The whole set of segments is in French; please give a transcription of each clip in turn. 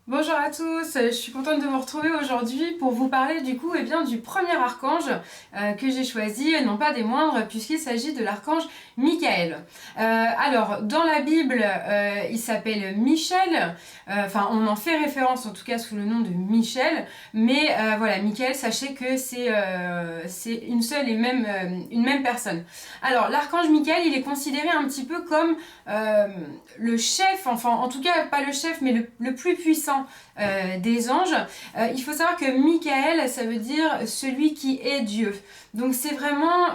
Bonjour à tous, je suis contente de vous retrouver aujourd'hui pour vous parler du coup du premier archange que j'ai choisi, et non pas des moindres, puisqu'il s'agit de l'archange Michael. Alors, dans la Bible, il s'appelle Michel, enfin on en fait référence en tout cas sous le nom de Michel, mais voilà, Michael, sachez que c'est une seule et une même personne. Alors, l'archange Michael, il est considéré un petit peu comme le chef, enfin en tout cas pas le chef, mais le plus puissant des anges. Il faut savoir que Michael, ça veut dire celui qui est Dieu. Donc c'est vraiment,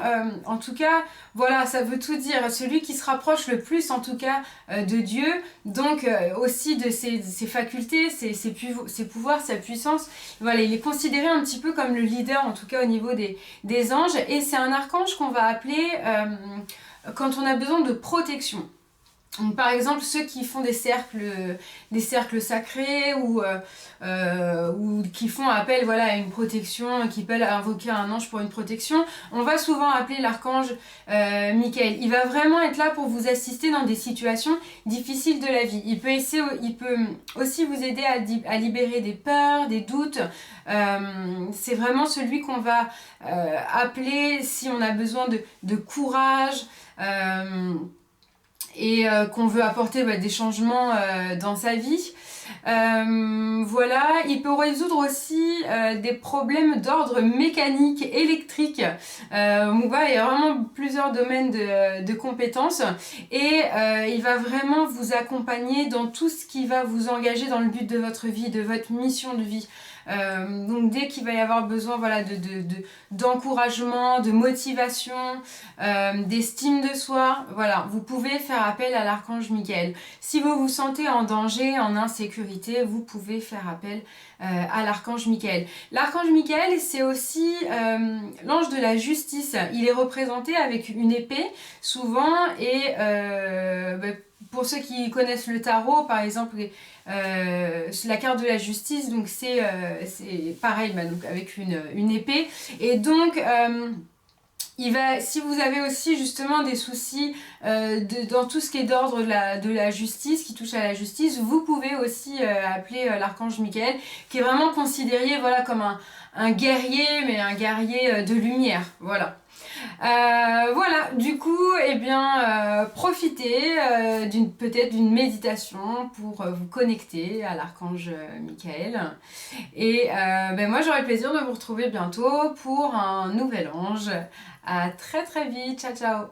en tout cas, voilà, ça veut tout dire. Celui qui se rapproche le plus, en tout cas, de Dieu. Donc aussi de ses facultés, ses pouvoirs, sa puissance. Voilà, il est considéré un petit peu comme le leader, en tout cas au niveau des anges. Et c'est un archange qu'on va appeler quand on a besoin de protection. Donc, par exemple, ceux qui font des cercles sacrés ou qui font appel voilà, à une protection, qui peuvent invoquer un ange pour une protection, on va souvent appeler l'archange Michael. Il va vraiment être là pour vous assister dans des situations difficiles de la vie. Il peut aussi vous aider à libérer des peurs, des doutes. C'est vraiment celui qu'on va appeler si on a besoin de courage. Et qu'on veut apporter des changements dans sa vie. Voilà, il peut résoudre aussi des problèmes d'ordre mécanique, électrique. Voilà, il y a vraiment plusieurs domaines de compétences et il va vraiment vous accompagner dans tout ce qui va vous engager dans le but de votre vie, de votre mission de vie. Donc dès qu'il va y avoir besoin voilà, d'encouragement, de motivation, d'estime de soi, voilà, vous pouvez faire appel à l'archange Michael. Si vous vous sentez en danger, en insécurité, vous pouvez faire appel à l'archange Michael. L'archange Michael, c'est aussi l'ange de la justice. Il est représenté avec une épée, souvent, et pour ceux qui connaissent le tarot, par exemple, la carte de la justice, donc c'est pareil, donc avec une épée. Et donc, si vous avez aussi justement des soucis dans tout ce qui est d'ordre de la justice, qui touche à la justice, vous pouvez aussi appeler l'archange Michael, qui est vraiment considéré voilà, comme un guerrier, mais un guerrier de lumière. Voilà. Voilà, du coup, profitez peut-être d'une méditation pour vous connecter à l'archange Michael. Et moi, j'aurai le plaisir de vous retrouver bientôt pour un nouvel ange. À très très vite, ciao ciao.